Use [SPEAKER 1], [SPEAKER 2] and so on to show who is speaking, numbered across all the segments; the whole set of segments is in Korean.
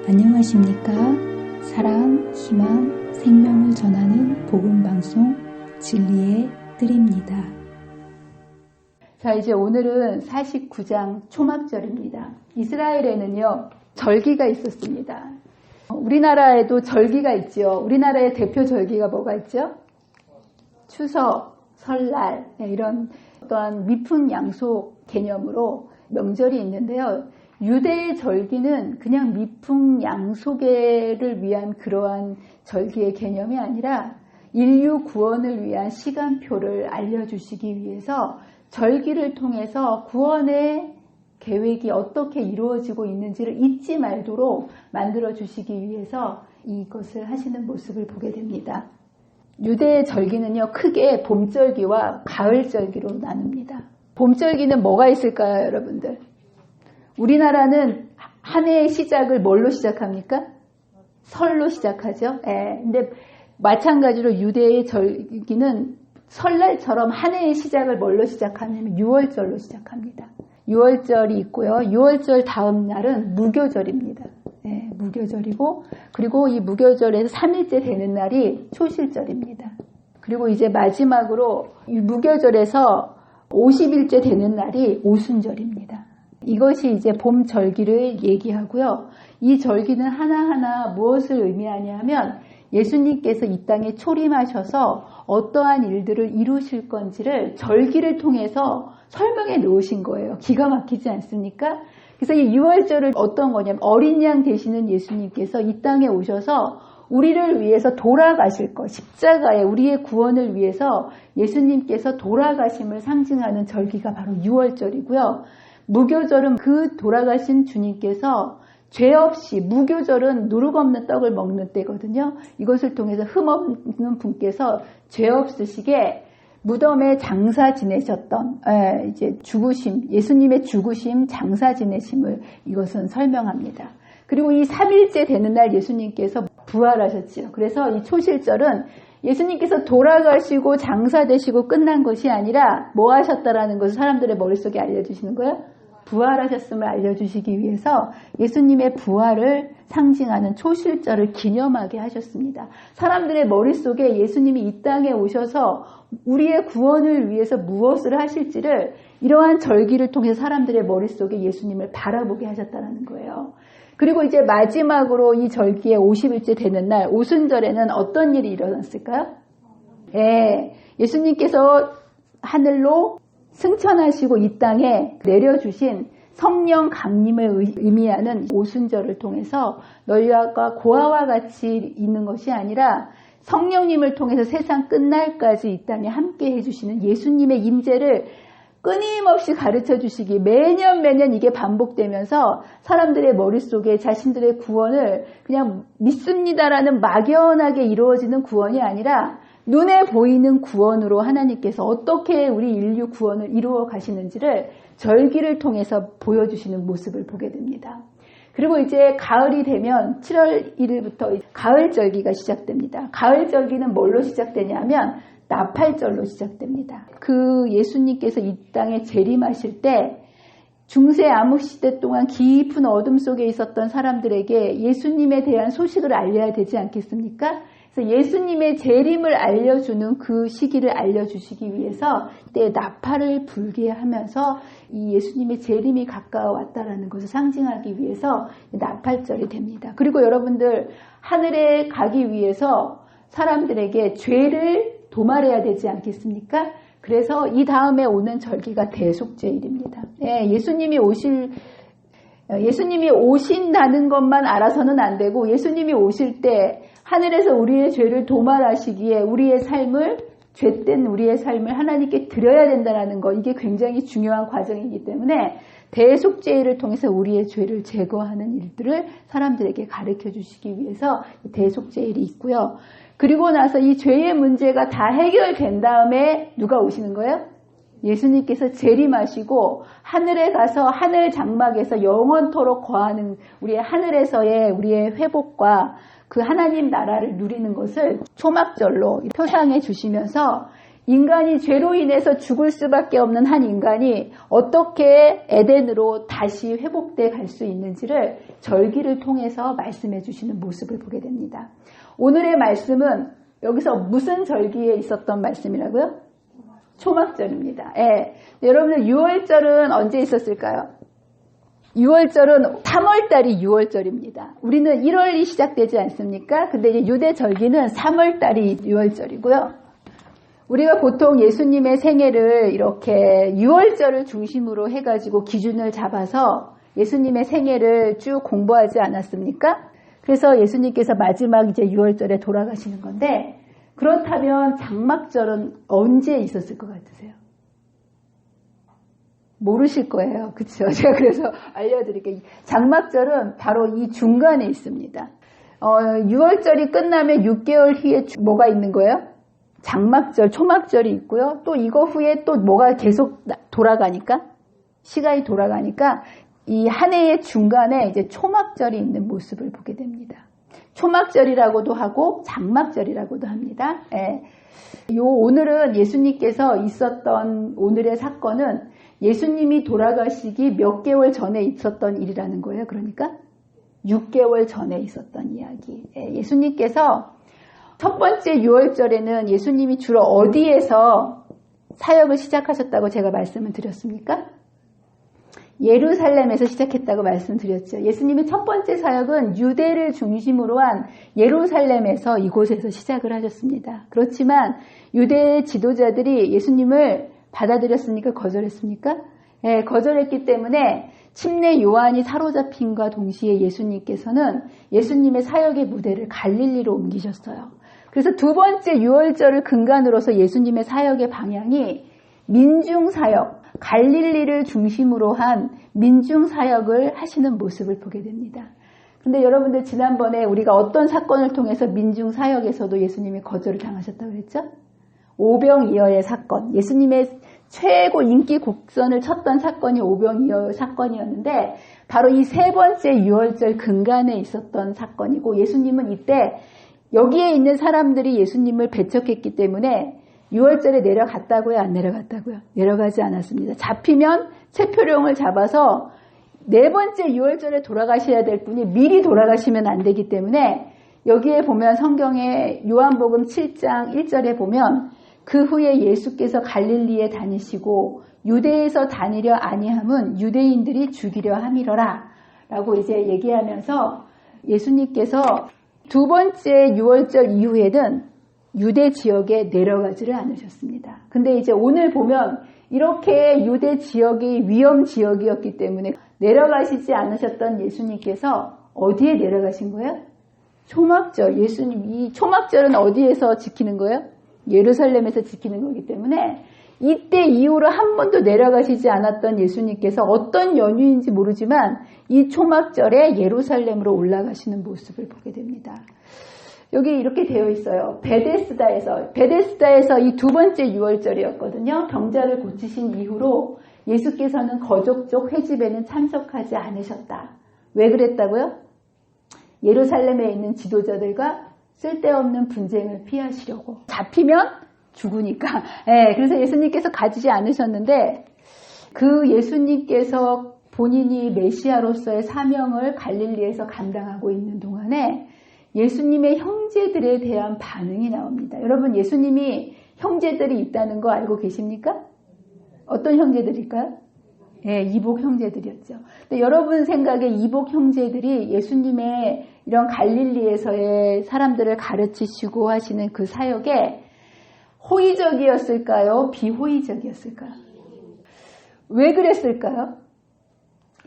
[SPEAKER 1] 안녕하십니까? 사랑, 희망, 생명을 전하는 복음방송 진리의 뜰입니다.
[SPEAKER 2] 자, 이제 오늘은 49장 초막절입니다. 이스라엘에는요, 절기가 있었습니다. 우리나라에도 절기가 있죠. 우리나라의 대표 절기가 뭐가 있죠? 추석, 설날, 이런 어떠한 미풍양속 개념으로 명절이 있는데요. 유대의 절기는 그냥 미풍양속을 위한 그러한 절기의 개념이 아니라 인류 구원을 위한 시간표를 알려주시기 위해서 절기를 통해서 구원의 계획이 어떻게 이루어지고 있는지를 잊지 말도록 만들어주시기 위해서 이것을 하시는 모습을 보게 됩니다. 유대의 절기는요, 크게 봄절기와 가을절기로 나눕니다. 봄절기는 뭐가 있을까요, 여러분들? 우리나라는 한 해의 시작을 뭘로 시작합니까? 설로 시작하죠. 근데 마찬가지로 유대의 절기는 설날처럼 한 해의 시작을 뭘로 시작하냐면 6월절로 시작합니다. 6월절이 있고요. 6월절 다음 날은 무교절입니다. 무교절이고, 그리고 이 무교절에서 3일째 되는 날이 초실절입니다. 그리고 이제 마지막으로 이 무교절에서 50일째 되는 날이 오순절입니다. 이것이 이제 봄 절기를 얘기하고요. 이 절기는 하나하나 무엇을 의미하냐면 예수님께서 이 땅에 초림하셔서 어떠한 일들을 이루실 건지를 절기를 통해서 설명해 놓으신 거예요. 기가 막히지 않습니까? 그래서 이 6월절을 어떤 거냐면 어린 양 되시는 예수님께서 이 땅에 오셔서 우리를 위해서 돌아가실 것, 십자가에 우리의 구원을 위해서 예수님께서 돌아가심을 상징하는 절기가 바로 6월절이고요. 무교절은 그 돌아가신 주님께서 죄 없이, 무교절은 누룩 없는 떡을 먹는 때거든요. 이것을 통해서 흠 없는 분께서 죄 없으시게 무덤에 장사 지내셨던 이제 죽으심, 예수님의 죽으심, 장사 지내심을 이것은 설명합니다. 그리고 이 3일째 되는 날 예수님께서 부활하셨지요. 그래서 이 초실절은 예수님께서 돌아가시고 장사되시고 끝난 것이 아니라 뭐 하셨다라는 것을 사람들의 머릿속에 알려주시는 거예요? 부활하셨음을 알려주시기 위해서 예수님의 부활을 상징하는 초실절을 기념하게 하셨습니다. 사람들의 머릿속에 예수님이 이 땅에 오셔서 우리의 구원을 위해서 무엇을 하실지를 이러한 절기를 통해서 사람들의 머릿속에 예수님을 바라보게 하셨다는 거예요. 그리고 이제 마지막으로 이 절기의 50일째 되는 날 오순절에는 어떤 일이 일어났을까요? 예수님께서 하늘로 승천하시고 이 땅에 내려주신 성령 강림을 의미하는 오순절을 통해서 너희와 고아와 같이 있는 것이 아니라 성령님을 통해서 세상 끝날까지 이 땅에 함께 해주시는 예수님의 임재를 끊임없이 가르쳐 주시기 매년 이게 반복되면서 사람들의 머릿속에 자신들의 구원을 그냥 믿습니다라는 막연하게 이루어지는 구원이 아니라 눈에 보이는 구원으로 하나님께서 어떻게 우리 인류 구원을 이루어 가시는지를 절기를 통해서 보여주시는 모습을 보게 됩니다. 그리고 이제 가을이 되면 7월 1일부터 가을 절기가 시작됩니다. 가을 절기는 뭘로 시작되냐면 나팔절로 시작됩니다. 그 예수님께서 이 땅에 재림하실 때 중세 암흑 시대 동안 깊은 어둠 속에 있었던 사람들에게 예수님에 대한 소식을 알려야 되지 않겠습니까? 그래서 예수님의 재림을 알려주는 그 시기를 알려주시기 위해서 그때 나팔을 불게 하면서 이 예수님의 재림이 가까워왔다라는 것을 상징하기 위해서 나팔절이 됩니다. 그리고 여러분들 하늘에 가기 위해서 사람들에게 죄를 도말해야 되지 않겠습니까? 그래서 이 다음에 오는 절기가 대속죄일입니다. 예수님이 오신다는 것만 알아서는 안 되고 예수님이 오실 때 하늘에서 우리의 죄를 도말하시기에 우리의 삶을 죄된 우리의 삶을 하나님께 드려야 된다는 거, 이게 굉장히 중요한 과정이기 때문에 대속죄를 통해서 우리의 죄를 제거하는 일들을 사람들에게 가르쳐 주시기 위해서 대속죄일이 있고요. 그리고 나서 이 죄의 문제가 다 해결된 다음에 누가 오시는 거예요? 예수님께서 재림하시고 하늘에 가서 하늘 장막에서 영원토록 거하는 우리의 하늘에서의 우리의 회복과 그 하나님 나라를 누리는 것을 초막절로 표상해 주시면서 인간이 죄로 인해서 죽을 수밖에 없는 한 인간이 어떻게 에덴으로 다시 회복돼 갈 수 있는지를 절기를 통해서 말씀해 주시는 모습을 보게 됩니다. 오늘의 말씀은 여기서 무슨 절기에 있었던 말씀이라고요? 초막절입니다. 예. 여러분들 6월절은 언제 있었을까요? 6월절은 3월달이 6월절입니다. 우리는 1월이 시작되지 않습니까? 근데 이제 유대 절기는 3월달이 6월절이고요. 우리가 보통 예수님의 생애를 이렇게 6월절을 중심으로 해가지고 기준을 잡아서 예수님의 생애를 쭉 공부하지 않았습니까? 그래서 예수님께서 마지막 이제 6월절에 돌아가시는 건데, 그렇다면 장막절은 언제 있었을 것 같으세요? 모르실 거예요. 그렇죠? 제가 그래서 알려드릴게요. 장막절은 바로 이 중간에 있습니다. 6월절이 끝나면 6개월 후에 뭐가 있는 거예요? 장막절, 초막절이 있고요. 또 이거 후에 또 뭐가 계속 돌아가니까, 시간이 돌아가니까 이 한 해의 중간에 이제 초막절이 있는 모습을 보게 됩니다. 초막절이라고도 하고 장막절이라고도 합니다. 예. 오늘은 예수님께서 있었던 오늘의 사건은 예수님이 돌아가시기 몇 개월 전에 있었던 일이라는 거예요. 그러니까 6개월 전에 있었던 이야기. 예. 예수님께서 첫 번째 6월절에는 예수님이 주로 어디에서 사역을 시작하셨다고 제가 말씀을 드렸습니까? 예루살렘에서 시작했다고 말씀드렸죠. 예수님의 첫 번째 사역은 유대를 중심으로 한 예루살렘에서 이곳에서 시작을 하셨습니다. 그렇지만 유대의 지도자들이 예수님을 받아들였습니까? 거절했습니까? 예, 거절했기 때문에 침례 요한이 사로잡힌과 동시에 예수님께서는 예수님의 사역의 무대를 갈릴리로 옮기셨어요. 그래서 두 번째 6월절을 근간으로서 예수님의 사역의 방향이 민중사역, 갈릴리를 중심으로 한 민중사역을 하시는 모습을 보게 됩니다. 근데 여러분들 지난번에 우리가 어떤 사건을 통해서 민중사역에서도 예수님이 거절을 당하셨다고 그랬죠? 오병이어의 사건, 예수님의 최고 인기 곡선을 쳤던 사건이 오병이어 사건이었는데 바로 이 세 번째 6월절 근간에 있었던 사건이고, 예수님은 이때 여기에 있는 사람들이 예수님을 배척했기 때문에 6월절에 내려갔다고요? 안 내려갔다고요? 내려가지 않았습니다. 잡히면 체표령을 잡아서 네 번째 6월절에 돌아가셔야 될 분이 미리 돌아가시면 안 되기 때문에 여기에 보면 성경에 요한복음 7장 1절에 보면 그 후에 예수께서 갈릴리에 다니시고 유대에서 다니려 아니함은 유대인들이 죽이려 함이러라 라고 이제 얘기하면서 예수님께서 두 번째 6월절 이후에는 유대 지역에 내려가지를 않으셨습니다. 근데 이제 오늘 보면 이렇게 유대 지역이 위험 지역이었기 때문에 내려가시지 않으셨던 예수님께서 어디에 내려가신 거예요? 초막절. 예수님, 이 초막절은 어디에서 지키는 거예요? 예루살렘에서 지키는 거기 때문에 이때 이후로 한 번도 내려가시지 않았던 예수님께서 어떤 연유인지 모르지만 이 초막절에 예루살렘으로 올라가시는 모습을 보게 됩니다. 여기 이렇게 되어 있어요. 베데스다에서 이 두 번째 6월절이었거든요. 병자를 고치신 이후로 예수께서는 거족족 회집에는 참석하지 않으셨다. 왜 그랬다고요? 예루살렘에 있는 지도자들과 쓸데없는 분쟁을 피하시려고. 잡히면 죽으니까. 네, 그래서 예수님께서 가지지 않으셨는데 그 예수님께서 본인이 메시아로서의 사명을 갈릴리에서 감당하고 있는 동안에 예수님의 형제들에 대한 반응이 나옵니다. 여러분, 예수님이 형제들이 있다는 거 알고 계십니까? 어떤 형제들일까요? 예, 이복 형제들이었죠. 근데 여러분 생각에 이복 형제들이 예수님의 이런 갈릴리에서의 사람들을 가르치시고 하시는 그 사역에 호의적이었을까요? 비호의적이었을까요? 왜 그랬을까요?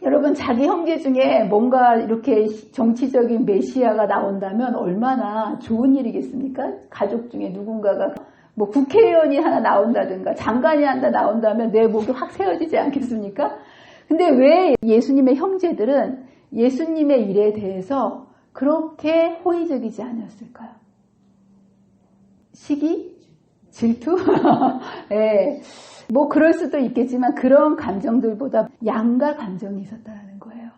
[SPEAKER 2] 여러분, 자기 형제 중에 뭔가 이렇게 정치적인 메시아가 나온다면 얼마나 좋은 일이겠습니까? 가족 중에 누군가가 뭐 국회의원이 하나 나온다든가 장관이 하나 나온다면 내 목이 확 세워지지 않겠습니까? 근데 왜 예수님의 형제들은 예수님의 일에 대해서 그렇게 호의적이지 않았을까요? 시기? 질투? 네. 뭐 그럴 수도 있겠지만 그런 감정들보다 양가 감정이 있었다는 거예요.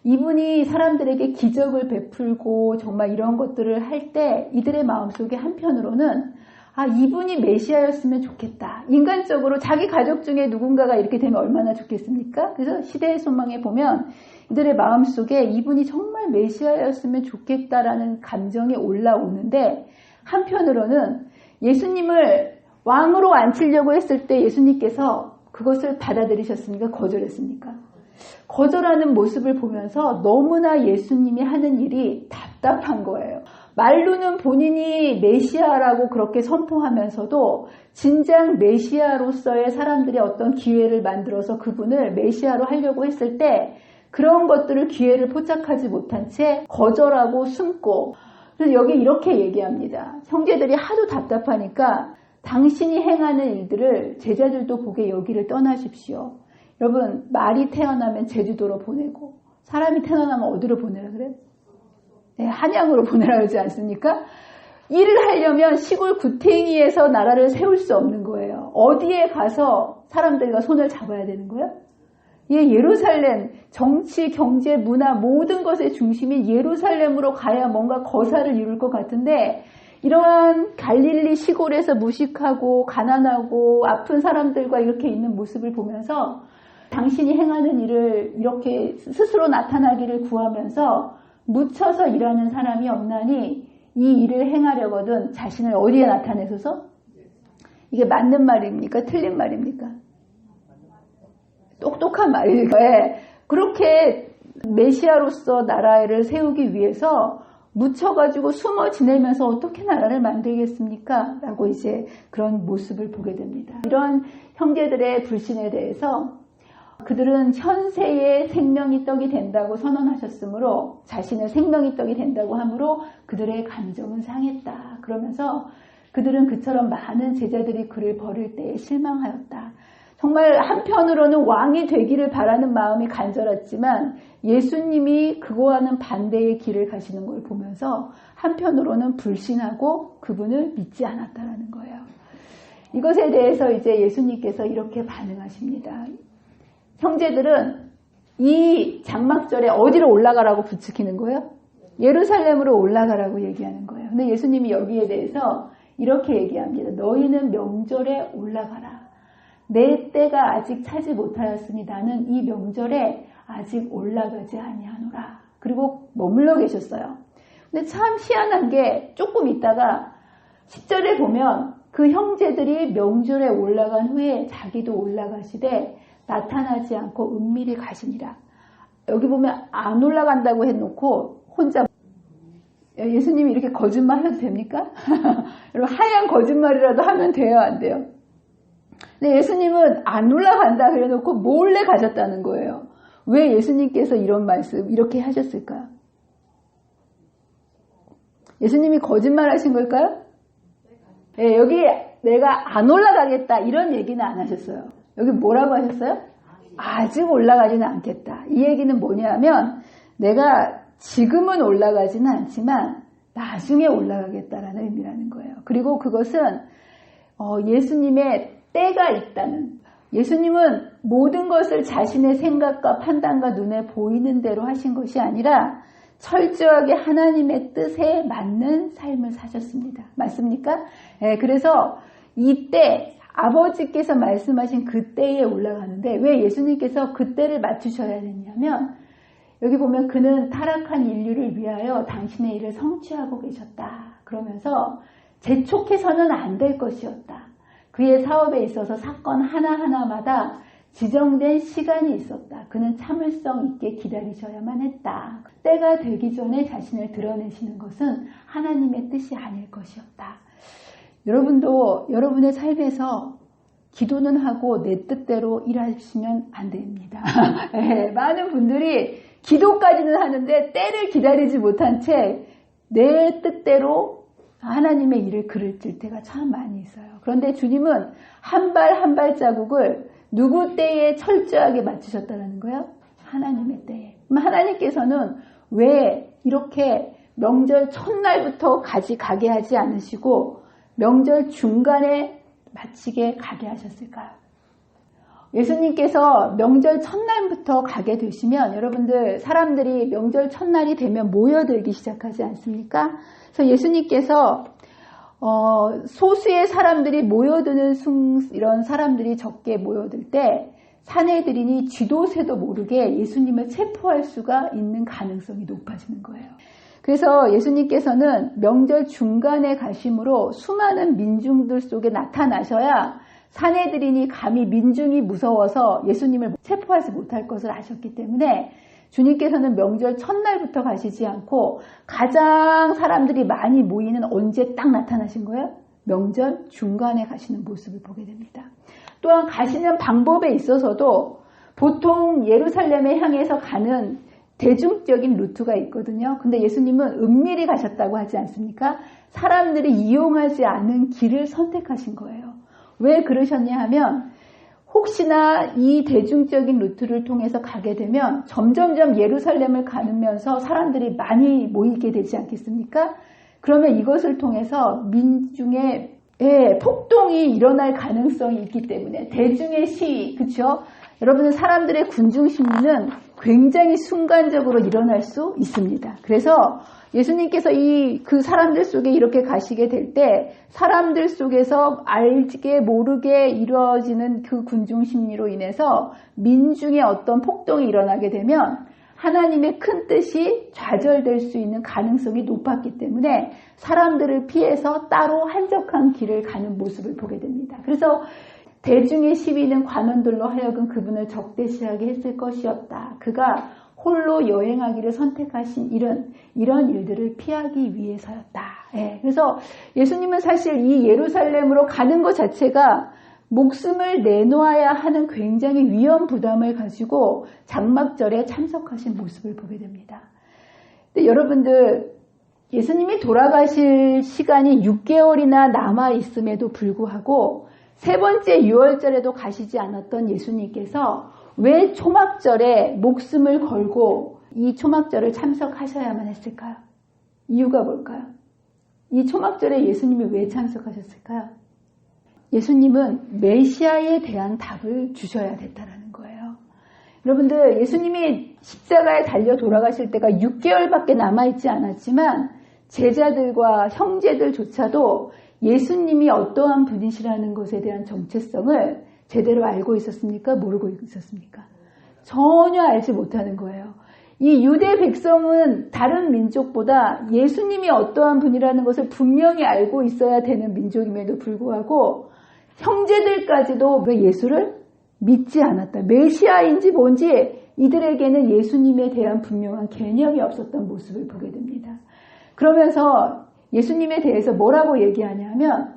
[SPEAKER 2] 이분이 사람들에게 기적을 베풀고 정말 이런 것들을 할 때 이들의 마음속에 한편으로는 아, 이분이 메시아였으면 좋겠다. 인간적으로 자기 가족 중에 누군가가 이렇게 되면 얼마나 좋겠습니까? 그래서 시대의 소망에 보면 이들의 마음속에 이분이 정말 메시아였으면 좋겠다라는 감정이 올라오는데, 한편으로는 예수님을 왕으로 앉히려고 했을 때 예수님께서 그것을 받아들이셨습니까? 거절했습니까? 거절하는 모습을 보면서 너무나 예수님이 하는 일이 답답한 거예요. 말로는 본인이 메시아라고 그렇게 선포하면서도 진작 메시아로서의 사람들이 어떤 기회를 만들어서 그분을 메시아로 하려고 했을 때 그런 것들을 기회를 포착하지 못한 채 거절하고 숨고, 그래서 여기 이렇게 얘기합니다. 형제들이 하도 답답하니까 당신이 행하는 일들을 제자들도 보게 여기를 떠나십시오. 여러분, 말이 태어나면 제주도로 보내고 사람이 태어나면 어디로 보내라 그래요? 네, 한양으로 보내라 그러지 않습니까? 일을 하려면 시골 구탱이에서 나라를 세울 수 없는 거예요. 어디에 가서 사람들과 손을 잡아야 되는 거예요? 예루살렘, 정치, 경제, 문화 모든 것의 중심인 예루살렘으로 가야 뭔가 거사를 이룰 것 같은데, 이러한 갈릴리 시골에서 무식하고 가난하고 아픈 사람들과 이렇게 있는 모습을 보면서 당신이 행하는 일을 이렇게 스스로 나타나기를 구하면서 묻혀서 일하는 사람이 없나니 이 일을 행하려거든 자신을 어디에 나타내소서? 이게 맞는 말입니까? 틀린 말입니까? 똑똑한 말일 거예요. 그렇게 메시아로서 나라를 세우기 위해서 묻혀가지고 숨어 지내면서 어떻게 나라를 만들겠습니까? 라고 이제 그런 모습을 보게 됩니다. 이런 형제들의 불신에 대해서 그들은 현세의 생명이 떡이 된다고 선언하셨으므로, 자신의 생명이 떡이 된다고 하므로 그들의 감정은 상했다. 그러면서 그들은 그처럼 많은 제자들이 그를 버릴 때에 실망하였다. 정말 한편으로는 왕이 되기를 바라는 마음이 간절했지만 예수님이 그거와는 반대의 길을 가시는 걸 보면서 한편으로는 불신하고 그분을 믿지 않았다라는 거예요. 이것에 대해서 이제 예수님께서 이렇게 반응하십니다. 형제들은 이 장막절에 어디로 올라가라고 부추기는 거예요? 예루살렘으로 올라가라고 얘기하는 거예요. 근데 예수님이 여기에 대해서 이렇게 얘기합니다. 너희는 명절에 올라가라. 내 때가 아직 차지 못하였으니 나는 이 명절에 아직 올라가지 아니하노라. 그리고 머물러 계셨어요. 근데 참 희한한 게 조금 있다가 10절에 보면 그 형제들이 명절에 올라간 후에 자기도 올라가시되 나타나지 않고 은밀히 가시니라. 여기 보면 안 올라간다고 해놓고 혼자, 예수님이 이렇게 거짓말 해도 됩니까? 여러분, 하얀 거짓말이라도 하면 돼요, 안 돼요? 근데 예수님은 안 올라간다 그래놓고 몰래 가셨다는 거예요. 왜 예수님께서 이런 말씀 이렇게 하셨을까요? 예수님이 거짓말 하신 걸까요? 네, 여기 내가 안 올라가겠다 이런 얘기는 안 하셨어요. 여기 뭐라고 하셨어요? 아직 올라가지는 않겠다. 이 얘기는 뭐냐면 내가 지금은 올라가지는 않지만 나중에 올라가겠다라는 의미라는 거예요. 그리고 그것은 예수님의 때가 있다는, 예수님은 모든 것을 자신의 생각과 판단과 눈에 보이는 대로 하신 것이 아니라 철저하게 하나님의 뜻에 맞는 삶을 사셨습니다. 맞습니까? 네, 그래서 이때 아버지께서 말씀하신 그 때에 올라가는데 왜 예수님께서 그 때를 맞추셔야 되냐면 여기 보면 그는 타락한 인류를 위하여 당신의 일을 성취하고 계셨다. 그러면서 재촉해서는 안 될 것이었다. 그의 사업에 있어서 사건 하나하나마다 지정된 시간이 있었다. 그는 참을성 있게 기다리셔야만 했다. 때가 되기 전에 자신을 드러내시는 것은 하나님의 뜻이 아닐 것이었다. 여러분도 여러분의 삶에서 기도는 하고 내 뜻대로 일하시면 안 됩니다. 네, 많은 분들이 기도까지는 하는데 때를 기다리지 못한 채 내 뜻대로 하나님의 일을 그르칠 때가 참 많이 있어요. 그런데 주님은 한 발 한 발자국을 누구 때에 철저하게 맞추셨다는 거예요? 하나님의 때에. 그럼 하나님께서는 왜 이렇게 명절 첫날부터 가게 하지 않으시고 명절 중간에 마치게 가게 하셨을까요? 예수님께서 명절 첫날부터 가게 되시면 여러분들 사람들이 명절 첫날이 되면 모여들기 시작하지 않습니까? 그래서 예수님께서 소수의 사람들이 모여드는 이런 사람들이 적게 모여들 때 사내들이니 쥐도 새도 모르게 예수님을 체포할 수가 있는 가능성이 높아지는 거예요. 그래서 예수님께서는 명절 중간에 가심으로 수많은 민중들 속에 나타나셔야 사내들이니 감히 민중이 무서워서 예수님을 체포하지 못할 것을 아셨기 때문에 주님께서는 명절 첫날부터 가시지 않고 가장 사람들이 많이 모이는 언제 딱 나타나신 거예요? 명절 중간에 가시는 모습을 보게 됩니다. 또한 가시는 방법에 있어서도 보통 예루살렘에 향해서 가는 대중적인 루트가 있거든요. 근데 예수님은 은밀히 가셨다고 하지 않습니까? 사람들이 이용하지 않은 길을 선택하신 거예요. 왜 그러셨냐 하면 혹시나 이 대중적인 루트를 통해서 가게 되면 점점점 예루살렘을 가면서 사람들이 많이 모이게 되지 않겠습니까? 그러면 이것을 통해서 민중의 폭동이 일어날 가능성이 있기 때문에 대중의 시위, 그렇죠? 여러분은 사람들의 군중 심리는 굉장히 순간적으로 일어날 수 있습니다. 그래서 예수님께서 그 사람들 속에 이렇게 가시게 될 때 사람들 속에서 알게 모르게 이루어지는 그 군중 심리로 인해서 민중의 어떤 폭동이 일어나게 되면 하나님의 큰 뜻이 좌절될 수 있는 가능성이 높았기 때문에 사람들을 피해서 따로 한적한 길을 가는 모습을 보게 됩니다. 그래서 대중의 시위는 관원들로 하여금 그분을 적대시하게 했을 것이었다. 그가 홀로 여행하기를 선택하신 일은 이런 일들을 피하기 위해서였다. 그래서 예수님은 사실 이 예루살렘으로 가는 것 자체가 목숨을 내놓아야 하는 굉장히 위험 부담을 가지고 장막절에 참석하신 모습을 보게 됩니다. 근데 여러분들, 예수님이 돌아가실 시간이 6개월이나 남아있음에도 불구하고 세 번째 유월절에도 가시지 않았던 예수님께서 왜 초막절에 목숨을 걸고 이 초막절을 참석하셔야만 했을까요? 이유가 뭘까요? 이 초막절에 예수님이 왜 참석하셨을까요? 예수님은 메시아에 대한 답을 주셔야 됐다라는 거예요. 여러분들, 예수님이 십자가에 달려 돌아가실 때가 6개월밖에 남아있지 않았지만 제자들과 형제들조차도 예수님이 어떠한 분이시라는 것에 대한 정체성을 제대로 알고 있었습니까? 모르고 있었습니까? 전혀 알지 못하는 거예요. 이 유대 백성은 다른 민족보다 예수님이 어떠한 분이라는 것을 분명히 알고 있어야 되는 민족임에도 불구하고 형제들까지도 그 예수를 믿지 않았다. 메시아인지 뭔지 이들에게는 예수님에 대한 분명한 개념이 없었던 모습을 보게 됩니다. 그러면서 예수님에 대해서 뭐라고 얘기하냐면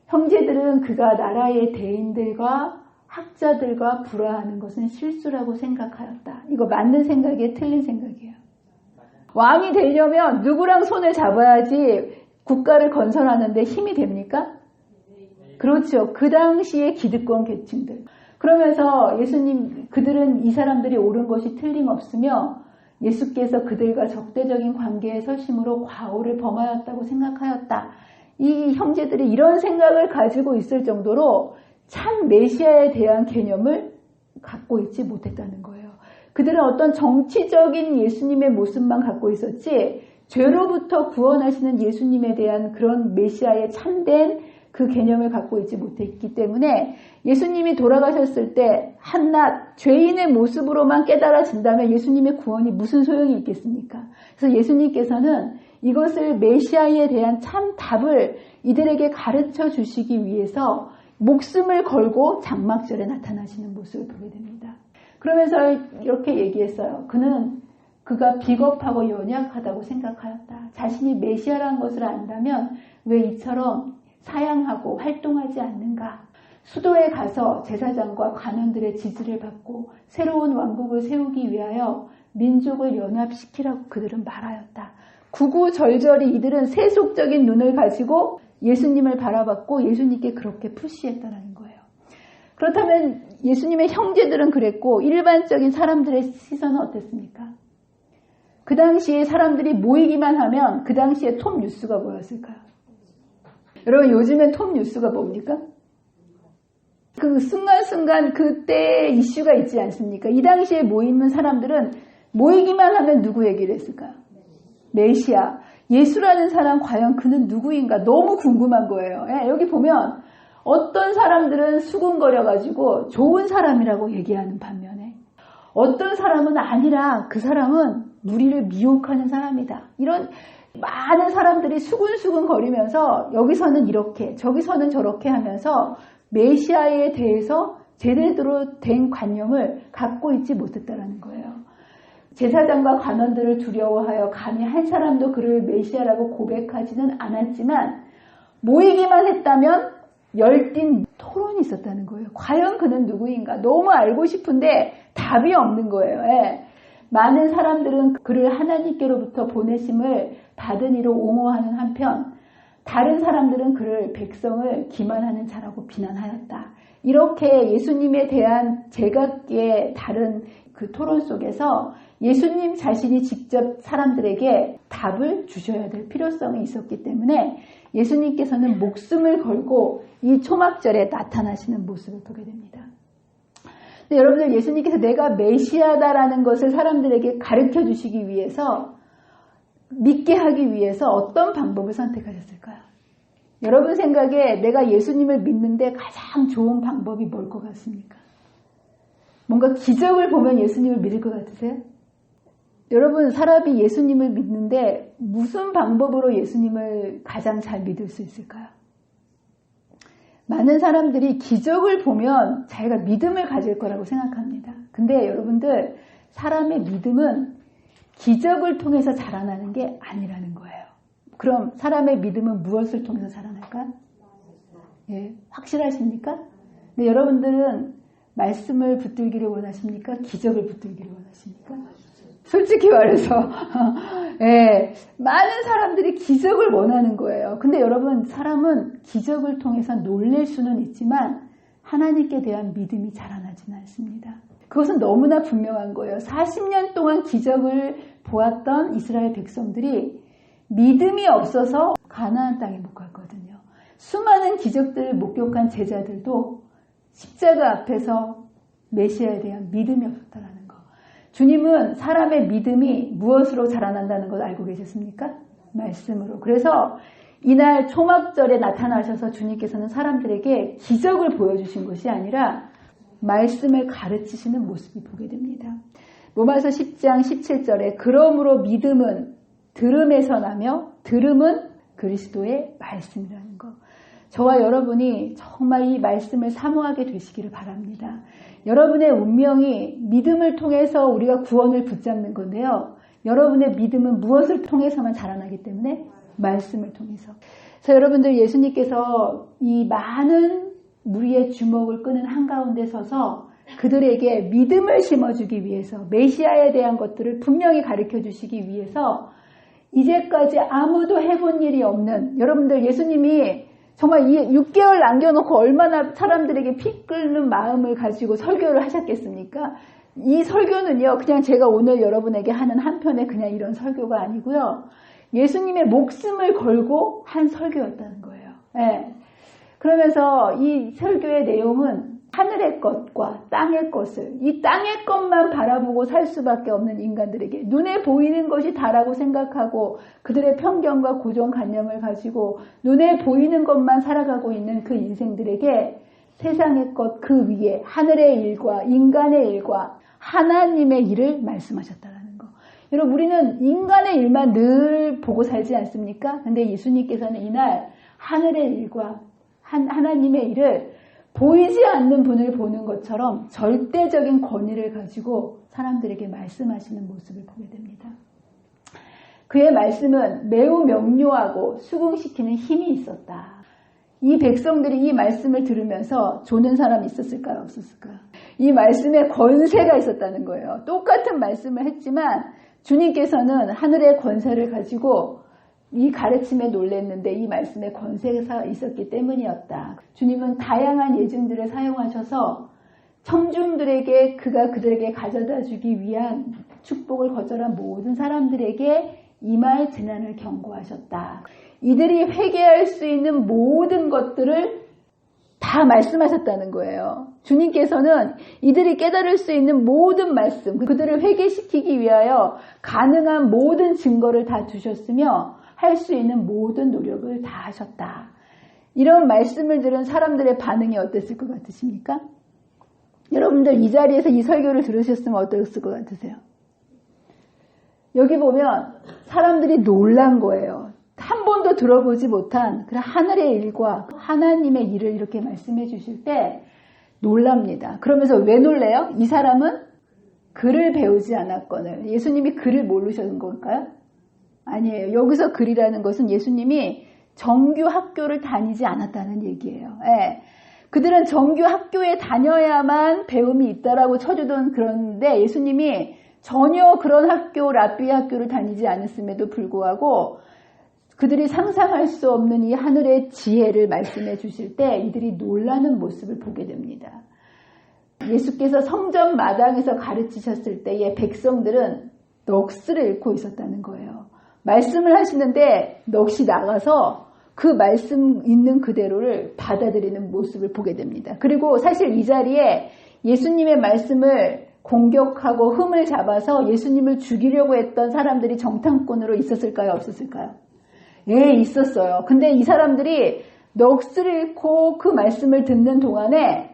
[SPEAKER 2] 형제들은 그가 나라의 대인들과 학자들과 불화하는 것은 실수라고 생각하였다. 이거 맞는 생각이에요? 틀린 생각이에요? 왕이 되려면 누구랑 손을 잡아야지 국가를 건설하는데 힘이 됩니까? 그렇죠. 그 당시에 기득권 계층들. 그러면서 예수님, 그들은 이 사람들이 옳은 것이 틀림없으며 예수께서 그들과 적대적인 관계에 서심으로 과오를 범하였다고 생각하였다. 이 형제들이 이런 생각을 가지고 있을 정도로 참 메시아에 대한 개념을 갖고 있지 못했다는 거예요. 그들은 어떤 정치적인 예수님의 모습만 갖고 있었지 죄로부터 구원하시는 예수님에 대한 그런 메시아의 참된 그 개념을 갖고 있지 못했기 때문에 예수님이 돌아가셨을 때 한낱 죄인의 모습으로만 깨달아진다면 예수님의 구원이 무슨 소용이 있겠습니까? 그래서 예수님께서는 이것을 메시아에 대한 참 답을 이들에게 가르쳐 주시기 위해서 목숨을 걸고 장막절에 나타나시는 모습을 보게 됩니다. 그러면서 이렇게 얘기했어요. 그가 비겁하고 연약하다고 생각하였다. 자신이 메시아라는 것을 안다면 왜 이처럼 사양하고 활동하지 않는가? 수도에 가서 제사장과 관원들의 지지를 받고 새로운 왕국을 세우기 위하여 민족을 연합시키라고 그들은 말하였다. 구구절절히 이들은 세속적인 눈을 가지고 예수님을 바라봤고 예수님께 그렇게 푸시했다는 거예요. 그렇다면 예수님의 형제들은 그랬고 일반적인 사람들의 시선은 어땠습니까? 그 당시에 사람들이 모이기만 하면 그 당시에 톱 뉴스가 뭐였을까요? 여러분, 요즘엔 톱 뉴스가 뭡니까? 그 순간순간 그때 이슈가 있지 않습니까? 이 당시에 모이는 사람들은 모이기만 하면 누구 얘기를 했을까요? 메시아. 예수라는 사람 과연 그는 누구인가 너무 궁금한 거예요. 예, 여기 보면 어떤 사람들은 수군거려가지고 좋은 사람이라고 얘기하는 반면에 어떤 사람은 아니라 그 사람은 우리를 미혹하는 사람이다. 이런 많은 사람들이 수군수군 거리면서 여기서는 이렇게 저기서는 저렇게 하면서 메시아에 대해서 제대로 된 관념을 갖고 있지 못했다라는 거예요. 제사장과 관원들을 두려워하여 감히 한 사람도 그를 메시아라고 고백하지는 않았지만 모이기만 했다면 열띤 토론이 있었다는 거예요. 과연 그는 누구인가 너무 알고 싶은데 답이 없는 거예요. 예. 많은 사람들은 그를 하나님께로부터 보내심을 받은 이로 옹호하는 한편 다른 사람들은 그를 백성을 기만하는 자라고 비난하였다. 이렇게 예수님에 대한 제각기의 다른 그 토론 속에서 예수님 자신이 직접 사람들에게 답을 주셔야 될 필요성이 있었기 때문에 예수님께서는 목숨을 걸고 이 초막절에 나타나시는 모습을 보게 됩니다. 근데 여러분들 예수님께서 내가 메시아다라는 것을 사람들에게 가르쳐 주시기 위해서 믿게 하기 위해서 어떤 방법을 선택하셨을까요? 여러분 생각에 내가 예수님을 믿는데 가장 좋은 방법이 뭘 것 같습니까? 뭔가 기적을 보면 예수님을 믿을 것 같으세요? 여러분 사람이 예수님을 믿는데 무슨 방법으로 예수님을 가장 잘 믿을 수 있을까요? 많은 사람들이 기적을 보면 자기가 믿음을 가질 거라고 생각합니다. 근데 여러분들 사람의 믿음은 기적을 통해서 자라나는 게 아니라는 거예요. 그럼 사람의 믿음은 무엇을 통해서 자라날까요? 예, 확실하십니까? 근데 여러분들은 말씀을 붙들기를 원하십니까? 기적을 붙들기를 원하십니까? 솔직히 말해서 예, 많은 사람들이 기적을 원하는 거예요. 근데 여러분 사람은 기적을 통해서 놀랄 수는 있지만 하나님께 대한 믿음이 자라나지는 않습니다. 그것은 너무나 분명한 거예요. 40년 동안 기적을 보았던 이스라엘 백성들이 믿음이 없어서 가나안 땅에 못 갔거든요. 수많은 기적들을 목격한 제자들도 십자가 앞에서 메시아에 대한 믿음이 없었다라는 거. 주님은 사람의 믿음이 무엇으로 자라난다는 걸 알고 계셨습니까? 말씀으로. 그래서 이날 초막절에 나타나셔서 주님께서는 사람들에게 기적을 보여주신 것이 아니라 말씀을 가르치시는 모습을 보게 됩니다. 로마서 10장 17절에 그러므로 믿음은 들음에서 나며 들음은 그리스도의 말씀이라는 것. 저와 여러분이 정말 이 말씀을 사모하게 되시기를 바랍니다. 여러분의 운명이 믿음을 통해서 우리가 구원을 붙잡는 건데요. 여러분의 믿음은 무엇을 통해서만 자라나기 때문에 말씀을 통해서. 그래서 여러분들 예수님께서 이 많은 무리의 주목을 끄는 한가운데 서서 그들에게 믿음을 심어주기 위해서 메시아에 대한 것들을 분명히 가르쳐 주시기 위해서 이제까지 아무도 해본 일이 없는 여러분들 예수님이 정말 이 6개월 남겨놓고 얼마나 사람들에게 피 끓는 마음을 가지고 설교를 하셨겠습니까? 이 설교는요, 그냥 제가 오늘 여러분에게 하는 한편의 그냥 이런 설교가 아니고요. 예수님의 목숨을 걸고 한 설교였다는 거예요. 네. 그러면서 이 설교의 내용은 하늘의 것과 땅의 것을, 이 땅의 것만 바라보고 살 수밖에 없는 인간들에게 눈에 보이는 것이 다라고 생각하고 그들의 편견과 고정관념을 가지고 눈에 보이는 것만 살아가고 있는 그 인생들에게 세상의 것 그 위에 하늘의 일과 인간의 일과 하나님의 일을 말씀하셨다는 거. 여러분 우리는 인간의 일만 늘 보고 살지 않습니까? 근데 예수님께서는 이날 하늘의 일과 하나님의 일을 보이지 않는 분을 보는 것처럼 절대적인 권위를 가지고 사람들에게 말씀하시는 모습을 보게 됩니다. 그의 말씀은 매우 명료하고 수긍시키는 힘이 있었다. 이 백성들이 이 말씀을 들으면서 조는 사람이 있었을까요? 없었을까요? 이 말씀에 권세가 있었다는 거예요. 똑같은 말씀을 했지만 주님께서는 하늘의 권세를 가지고 이 가르침에 놀랐는데 이 말씀에 권세가 있었기 때문이었다. 주님은 다양한 예증들을 사용하셔서 청중들에게 그가 그들에게 가져다 주기 위한 축복을 거절한 모든 사람들에게 임할 재난을 경고하셨다. 이들이 회개할 수 있는 모든 것들을 다 말씀하셨다는 거예요. 주님께서는 이들이 깨달을 수 있는 모든 말씀, 그들을 회개시키기 위하여 가능한 모든 증거를 다 주셨으며 할 수 있는 모든 노력을 다 하셨다. 이런 말씀을 들은 사람들의 반응이 어땠을 것 같으십니까? 여러분들 이 자리에서 이 설교를 들으셨으면 어땠을 것 같으세요? 여기 보면 사람들이 놀란 거예요. 한 번도 들어보지 못한 그런 하늘의 일과 하나님의 일을 이렇게 말씀해 주실 때 놀랍니다. 그러면서 왜 놀래요? 이 사람은 글을 배우지 않았거늘. 예수님이 글을 모르셨는 걸까요? 아니에요. 여기서 글이라는 것은 예수님이 정규 학교를 다니지 않았다는 얘기예요. 예. 그들은 정규 학교에 다녀야만 배움이 있다라고 쳐주던 그런데 예수님이 전혀 그런 학교, 랍비 학교를 다니지 않았음에도 불구하고 그들이 상상할 수 없는 이 하늘의 지혜를 말씀해 주실 때 이들이 놀라는 모습을 보게 됩니다. 예수께서 성전 마당에서 가르치셨을 때의 백성들은 넋을 잃고 있었다는 거예요. 말씀을 하시는데 넋이 나가서 그 말씀 있는 그대로를 받아들이는 모습을 보게 됩니다. 그리고 사실 이 자리에 예수님의 말씀을 공격하고 흠을 잡아서 예수님을 죽이려고 했던 사람들이 정탐꾼으로 있었을까요? 없었을까요? 예, 있었어요. 근데 이 사람들이 넋을 잃고 그 말씀을 듣는 동안에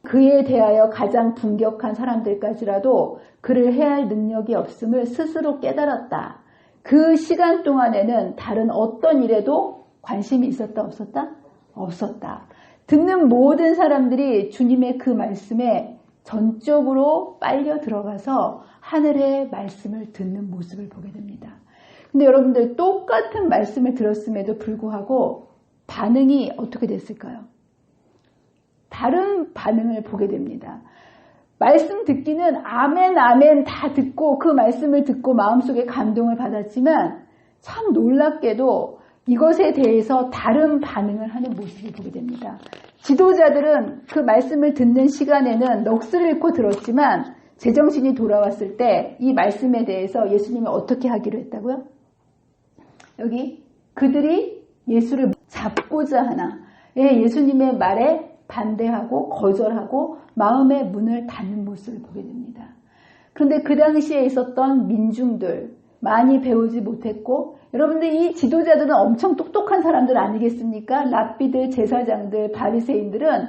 [SPEAKER 2] 그에 대하여 가장 분격한 사람들까지라도 그를 해할 능력이 없음을 스스로 깨달았다. 그 시간 동안에는 다른 어떤 일에도 관심이 있었다 없었다? 없었다. 듣는 모든 사람들이 주님의 그 말씀에 전적으로 빨려 들어가서 하늘의 말씀을 듣는 모습을 보게 됩니다. 근데 여러분들 똑같은 말씀을 들었음에도 불구하고 반응이 어떻게 됐을까요? 다른 반응을 보게 됩니다. 말씀 듣기는 아멘 아멘 다 듣고 그 말씀을 듣고 마음속에 감동을 받았지만 참 놀랍게도 이것에 대해서 다른 반응을 하는 모습을 보게 됩니다. 지도자들은 그 말씀을 듣는 시간에는 넋을 잃고 들었지만 제정신이 돌아왔을 때 이 말씀에 대해서 예수님이 어떻게 하기로 했다고요? 여기 그들이 예수를 잡고자 하나 예수님의 말에 반대하고 거절하고 마음의 문을 닫는 모습을 보게 됩니다. 그런데 그 당시에 있었던 민중들 많이 배우지 못했고 여러분들 이 지도자들은 엄청 똑똑한 사람들 아니겠습니까? 랍비들, 제사장들, 바리새인들은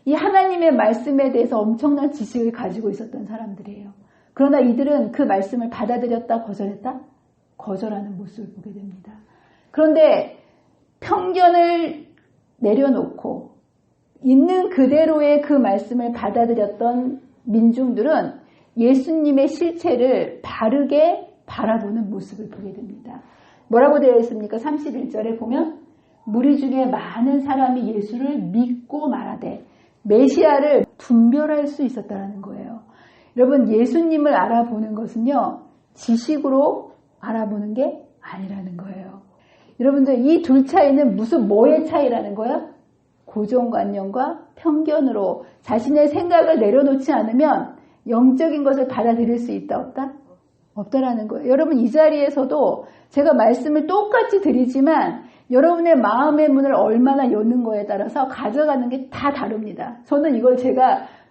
[SPEAKER 2] 이 하나님의 말씀에 대해서 엄청난 지식을 가지고 있었던 사람들이에요. 그러나 이들은 그 말씀을 받아들였다 거절했다? 거절하는 모습을 보게 됩니다. 그런데 편견을 내려놓고 있는 그대로의 그 말씀을 받아들였던 민중들은 예수님의 실체를 바르게 바라보는 모습을 보게 됩니다. 뭐라고 되어 있습니까? 31절에 보면 무리 중에 많은 사람이 예수를 믿고 말하되 메시아를 분별할 수 있었다는 거예요. 여러분 예수님을 알아보는 것은요. 지식으로 알아보는 게 아니라는 거예요. 여러분들 이 둘 차이는 뭐의 차이라는 거예요? 고정관념과 편견으로 자신의 생각을 내려놓지 않으면 영적인 것을 받아들일 수 있다 없다? 없다라는 거예요. 여러분 이 자리에서도 제가 말씀을 똑같이 드리지만 여러분의 마음의 문을 얼마나 여는 거에 따라서 가져가는 게 다 다릅니다. 저는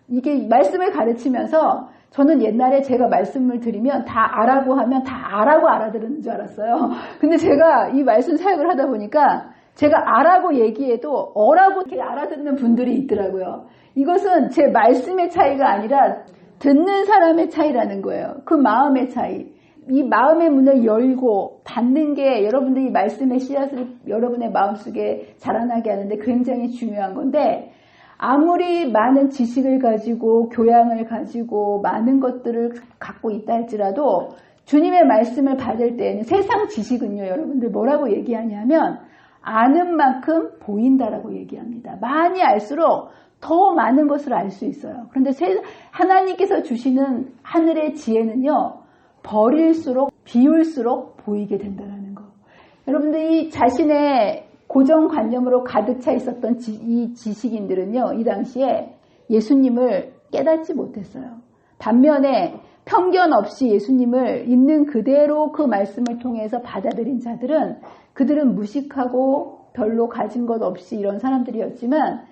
[SPEAKER 2] 이게 말씀을 가르치면서 저는 옛날에 제가 말씀을 드리면 다 아라고 하면 다 아라고 알아들은 줄 알았어요. 근데 제가 이 말씀 사역을 하다 보니까 제가 아라고 얘기해도 어라고 이렇게 알아듣는 분들이 있더라고요. 이것은 제 말씀의 차이가 아니라 듣는 사람의 차이라는 거예요. 그 마음의 차이. 이 마음의 문을 열고 닫는 게 여러분들이 말씀의 씨앗을 여러분의 마음속에 자라나게 하는데 굉장히 중요한 건데 아무리 많은 지식을 가지고 교양을 가지고 많은 것들을 갖고 있다 할지라도 주님의 말씀을 받을 때에는 세상 지식은요 여러분들 뭐라고 얘기하냐면 아는 만큼 보인다라고 얘기합니다. 많이 알수록 더 많은 것을 알 수 있어요. 그런데 하나님께서 주시는 하늘의 지혜는요 버릴수록 비울수록 보이게 된다는 거. 여러분들 이 자신의 고정관념으로 가득 차 있었던 이 지식인들은요 이 당시에 예수님을 깨닫지 못했어요. 반면에 편견 없이 예수님을 있는 그대로 그 말씀을 통해서 받아들인 자들은 그들은 무식하고 별로 가진 것 없이 이런 사람들이었지만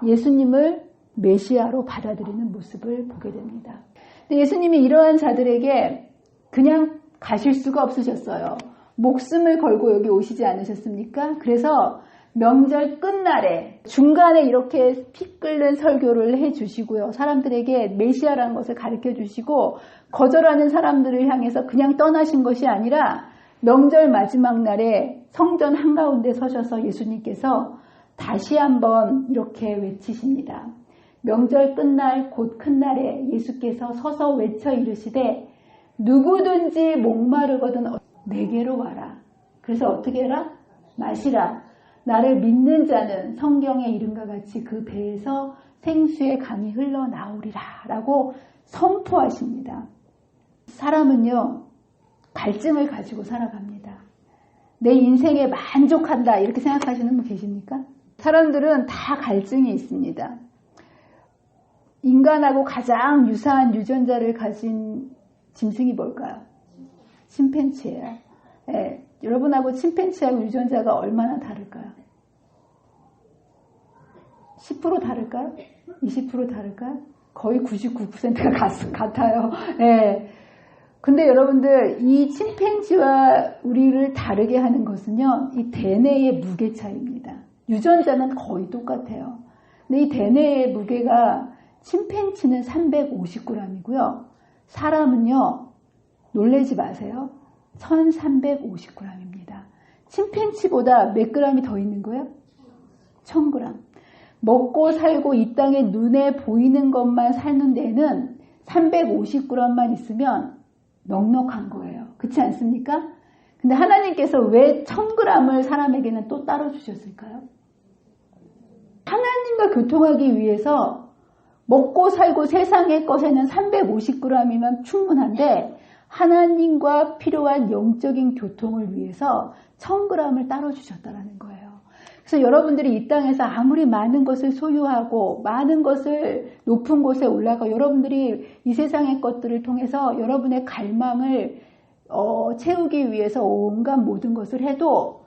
[SPEAKER 2] 예수님을 메시아로 받아들이는 모습을 보게 됩니다. 근데 예수님이 이러한 자들에게 그냥 가실 수가 없으셨어요. 목숨을 걸고 여기 오시지 않으셨습니까? 그래서 명절 끝날에 중간에 이렇게 피 끓는 설교를 해주시고요. 사람들에게 메시아라는 것을 가르쳐 주시고 거절하는 사람들을 향해서 그냥 떠나신 것이 아니라 명절 마지막 날에 성전 한가운데 서셔서 예수님께서 다시 한번 이렇게 외치십니다. 명절 끝날 곧 큰 날에 예수께서 서서 외쳐 이르시되 누구든지 목마르거든 내게로 와라. 그래서 어떻게 해라? 마시라. 나를 믿는 자는 성경에 이름과 같이 그 배에서 생수의 강이 흘러나오리라 라고 선포하십니다. 사람은요, 갈증을 가지고 살아갑니다. 내 인생에 만족한다 이렇게 생각하시는 분 계십니까? 사람들은 다 갈증이 있습니다. 인간하고 가장 유사한 유전자를 가진 짐승이 뭘까요? 침팬지예요. 예, 여러분하고 침팬지하고 유전자가 얼마나 다를까요? 10% 다를까요? 20% 다를까요? 거의 99%가 같아요. 예. 근데 여러분들 이 침팬지와 우리를 다르게 하는 것은요, 이 DNA의 무게 차이입니다. 유전자는 거의 똑같아요. 근데 이 DNA의 무게가 침팬지는 350g이고요. 사람은요, 놀라지 마세요. 1350g입니다. 침팬지보다 몇 g이 더 있는 거예요? 1000g. 먹고 살고 이 땅에 눈에 보이는 것만 사는 데는 350g만 있으면 넉넉한 거예요. 그렇지 않습니까? 근데 하나님께서 왜 1000g을 사람에게는 또 따로 주셨을까요? 하나님과 교통하기 위해서 먹고 살고 세상의 것에는 350g이면 충분한데 하나님과 필요한 영적인 교통을 위해서 1000g을 따로 주셨다는 거예요. 그래서 여러분들이 이 땅에서 아무리 많은 것을 소유하고 많은 것을 높은 곳에 올라가 여러분들이 이 세상의 것들을 통해서 여러분의 갈망을 채우기 위해서 온갖 모든 것을 해도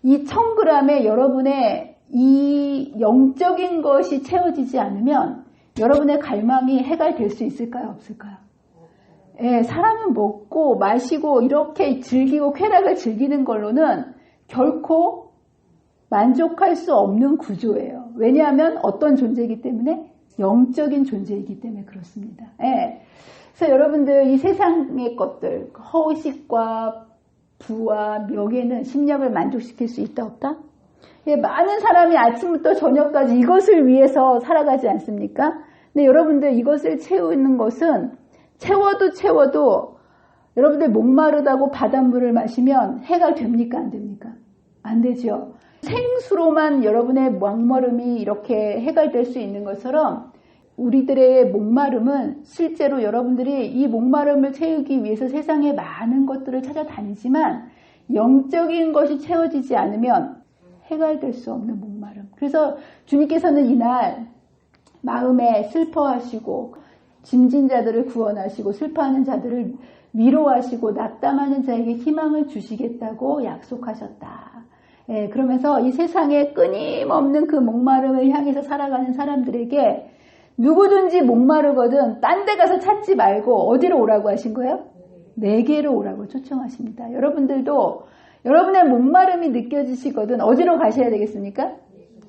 [SPEAKER 2] 이 1000g에 여러분의 이 영적인 것이 채워지지 않으면 여러분의 갈망이 해결될 수 있을까요? 없을까요? 예, 사람은 먹고 마시고 이렇게 즐기고 쾌락을 즐기는 걸로는 결코 만족할 수 없는 구조예요. 왜냐하면 어떤 존재이기 때문에? 영적인 존재이기 때문에 그렇습니다. 예. 그래서 여러분들 이 세상의 것들, 허식과 부와 명예는 심령을 만족시킬 수 있다 없다? 예, 많은 사람이 아침부터 저녁까지 이것을 위해서 살아가지 않습니까? 근데 여러분들 이것을 채우는 것은 채워도 여러분들 목마르다고 바닷물을 마시면 해가 됩니까? 안 됩니까? 안 되죠. 생수로만 여러분의 목마름이 이렇게 해결될 수 있는 것처럼 우리들의 목마름은 실제로 여러분들이 이 목마름을 채우기 위해서 세상에 많은 것들을 찾아다니지만 영적인 것이 채워지지 않으면 해결될 수 없는 목마름. 그래서 주님께서는 이날 마음에 슬퍼하시고 짐진 자들을 구원하시고 슬퍼하는 자들을 위로하시고 낙담하는 자에게 희망을 주시겠다고 약속하셨다. 예, 그러면서 이 세상에 끊임없는 그 목마름을 향해서 살아가는 사람들에게 누구든지 목마르거든 딴 데 가서 찾지 말고 어디로 오라고 하신 거예요? 내게로 오라고 초청하십니다. 여러분들도 여러분의 목마름이 느껴지시거든 어디로 가셔야 되겠습니까?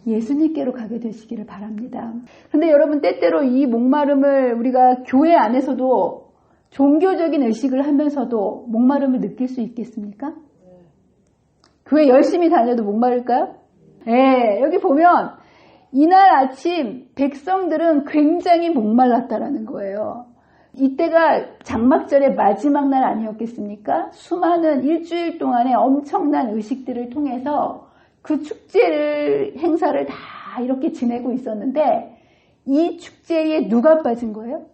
[SPEAKER 2] 예수님께로 가게 되시기를 바랍니다. 그런데 여러분 때때로 이 목마름을 우리가 교회 안에서도 종교적인 의식을 하면서도 목마름을 느낄 수 있겠습니까? 교회 열심히 다녀도 목마를까요? 네, 여기 보면 이날 아침 백성들은 굉장히 목말랐다라는 거예요. 이때가 장막절의 마지막 날 아니었겠습니까? 수많은 일주일 동안의 엄청난 의식들을 통해서 그 축제를 행사를 다 이렇게 지내고 있었는데 이 축제에 누가 빠진 거예요?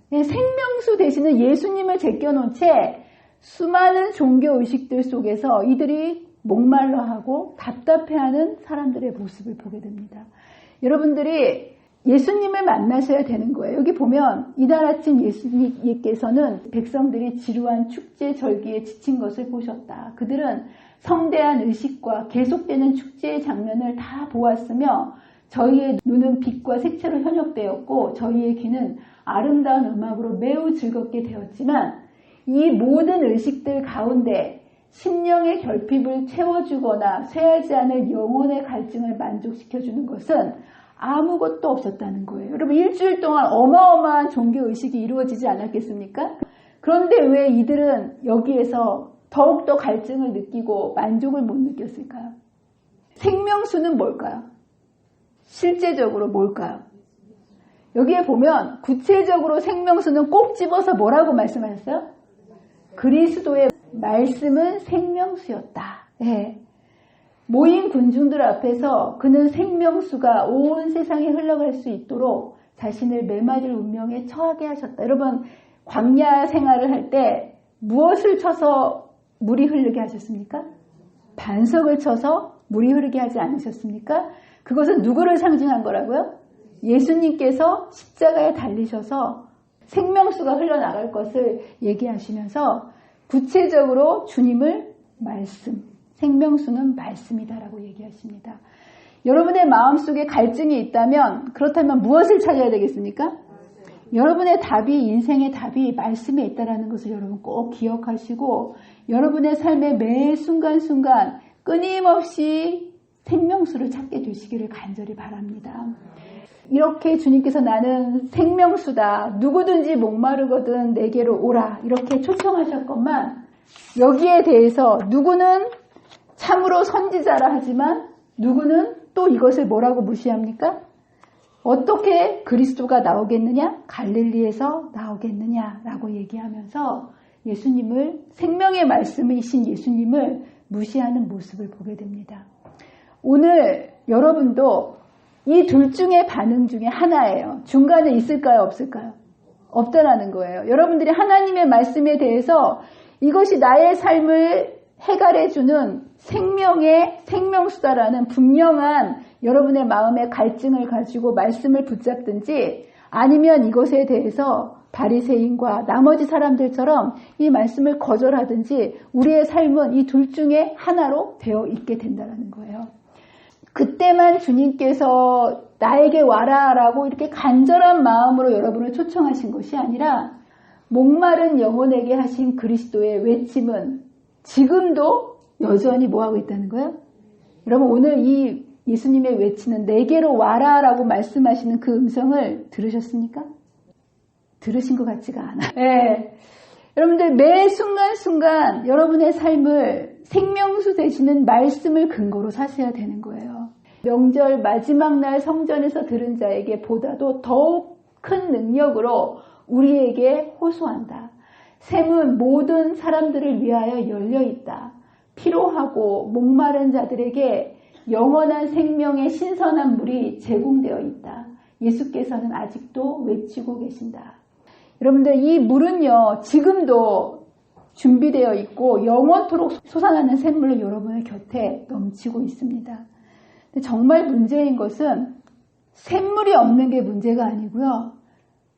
[SPEAKER 2] 생명수 되시는 예수님을 제껴놓은 채 수많은 종교 의식들 속에서 이들이 목말라하고 답답해하는 사람들의 모습을 보게 됩니다. 여러분들이 예수님을 만나셔야 되는 거예요. 여기 보면 이날 아침 예수님께서는 백성들이 지루한 축제 절기에 지친 것을 보셨다. 그들은 성대한 의식과 계속되는 축제의 장면을 다 보았으며 저희의 눈은 빛과 색채로 현혹되었고 저희의 귀는 아름다운 음악으로 매우 즐겁게 되었지만 이 모든 의식들 가운데 심령의 결핍을 채워주거나 쇠하지 않을 영혼의 갈증을 만족시켜주는 것은 아무것도 없었다는 거예요. 여러분 일주일 동안 어마어마한 종교의식이 이루어지지 않았겠습니까? 그런데 왜 이들은 여기에서 더욱더 갈증을 느끼고 만족을 못 느꼈을까요? 생명수는 뭘까요? 실제적으로 뭘까요? 여기에 보면 구체적으로 생명수는 꼭 집어서 뭐라고 말씀하셨어요? 그리스도의 말씀은 생명수였다. 네. 모인 군중들 앞에서 그는 생명수가 온 세상에 흘러갈 수 있도록 자신을 매맞을 운명에 처하게 하셨다. 여러분 광야 생활을 할 때 무엇을 쳐서 물이 흐르게 하셨습니까? 반석을 쳐서 물이 흐르게 하지 않으셨습니까? 그것은 누구를 상징한 거라고요? 예수님께서 십자가에 달리셔서 생명수가 흘러나갈 것을 얘기하시면서 구체적으로 주님을 말씀, 생명수는 말씀이다라고 얘기하십니다. 여러분의 마음속에 갈증이 있다면 그렇다면 무엇을 찾아야 되겠습니까? 여러분의 답이, 인생의 답이 말씀에 있다는 것을 여러분 꼭 기억하시고 여러분의 삶의 매 순간순간 끊임없이 생명수를 찾게 되시기를 간절히 바랍니다. 이렇게 주님께서 나는 생명수다. 누구든지 목마르거든 내게로 오라. 이렇게 초청하셨건만 여기에 대해서 누구는 참으로 선지자라 하지만 누구는 또 이것을 뭐라고 무시합니까? 어떻게 그리스도가 나오겠느냐? 갈릴리에서 나오겠느냐라고 얘기하면서 예수님을 생명의 말씀이신 예수님을 무시하는 모습을 보게 됩니다. 오늘 여러분도 이 둘 중의 반응 중에 하나예요. 중간에 있을까요? 없을까요? 없다라는 거예요. 여러분들이 하나님의 말씀에 대해서 이것이 나의 삶을 해결해주는 생명의 생명수다라는 분명한 여러분의 마음의 갈증을 가지고 말씀을 붙잡든지 아니면 이것에 대해서 바리새인과 나머지 사람들처럼 이 말씀을 거절하든지 우리의 삶은 이 둘 중에 하나로 되어 있게 된다는 거예요. 그때만 주님께서 나에게 와라라고 이렇게 간절한 마음으로 여러분을 초청하신 것이 아니라 목마른 영혼에게 하신 그리스도의 외침은 지금도 여전히 뭐하고 있다는 거예요? 여러분 오늘 이 예수님의 외치는 내게로 와라라고 말씀하시는 그 음성을 들으셨습니까? 들으신 것 같지가 않아요. 네. 여러분들 매 순간순간 여러분의 삶을 생명수 되시는 말씀을 근거로 사셔야 되는 거예요. 명절 마지막 날 성전에서 들은 자에게 보다도 더욱 큰 능력으로 우리에게 호소한다. 샘은 모든 사람들을 위하여 열려있다. 피로하고 목마른 자들에게 영원한 생명의 신선한 물이 제공되어 있다. 예수께서는 아직도 외치고 계신다. 여러분들 이 물은요 지금도 준비되어 있고 영원토록 솟아나는 샘물로 여러분의 곁에 넘치고 있습니다. 근데 정말 문제인 것은 샘물이 없는 게 문제가 아니고요.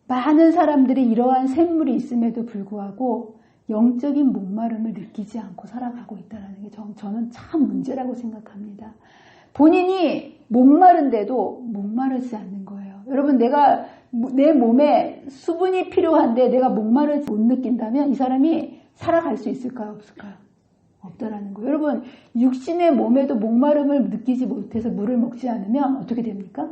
[SPEAKER 2] 많은 사람들이 이러한 샘물이 있음에도 불구하고 영적인 목마름을 느끼지 않고 살아가고 있다는 게 저는 참 문제라고 생각합니다. 본인이 목마른데도 목마르지 않는 거예요. 여러분 내가 내 몸에 수분이 필요한데 내가 목마르지 못 느낀다면 이 사람이 살아갈 수 있을까요? 없을까요? 없다라는 거예요. 여러분 육신의 몸에도 목마름을 느끼지 못해서 물을 먹지 않으면 어떻게 됩니까?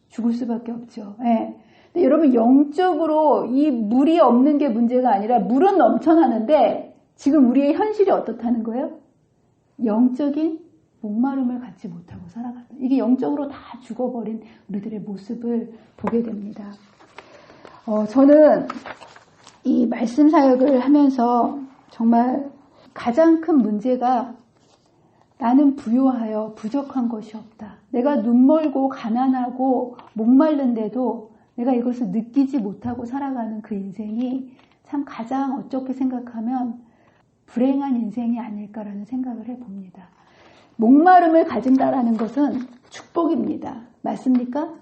[SPEAKER 2] 죽을 수밖에 없죠. 네. 근데 여러분 영적으로 이 물이 없는 게 문제가 아니라 물은 넘쳐나는데 지금 우리의 현실이 어떻다는 거예요? 영적인 목마름을 갖지 못하고 살아간다. 이게 영적으로 다 죽어버린 우리들의 모습을 보게 됩니다. 저는 이 말씀 사역을 하면서 정말 가장 큰 문제가 나는 부요하여 부족한 것이 없다. 내가 눈멀고 가난하고 목마른데도 내가 이것을 느끼지 못하고 살아가는 그 인생이 참 가장 어떻게 생각하면 불행한 인생이 아닐까라는 생각을 해봅니다. 목마름을 가진다라는 것은 축복입니다. 맞습니까?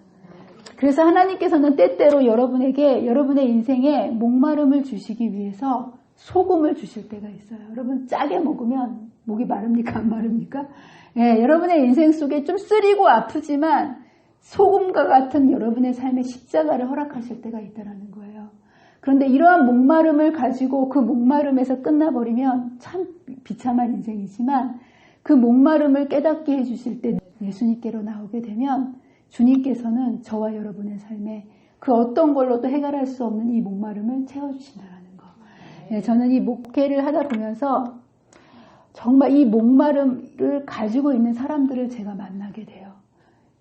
[SPEAKER 2] 그래서 하나님께서는 때때로 여러분에게 여러분의 인생에 목마름을 주시기 위해서 소금을 주실 때가 있어요. 여러분 짜게 먹으면 목이 마릅니까? 안 마릅니까? 예, 여러분의 인생 속에 좀 쓰리고 아프지만 소금과 같은 여러분의 삶의 십자가를 허락하실 때가 있다는 거예요. 그런데 이러한 목마름을 가지고 그 목마름에서 끝나버리면 참 비참한 인생이지만 그 목마름을 깨닫게 해주실 때 예수님께로 나오게 되면 주님께서는 저와 여러분의 삶에 그 어떤 걸로도 해결할 수 없는 이 목마름을 채워주신다는 거. 네, 저는 이 목회를 하다 보면서 정말 이 목마름을 가지고 있는 사람들을 제가 만나게 돼요.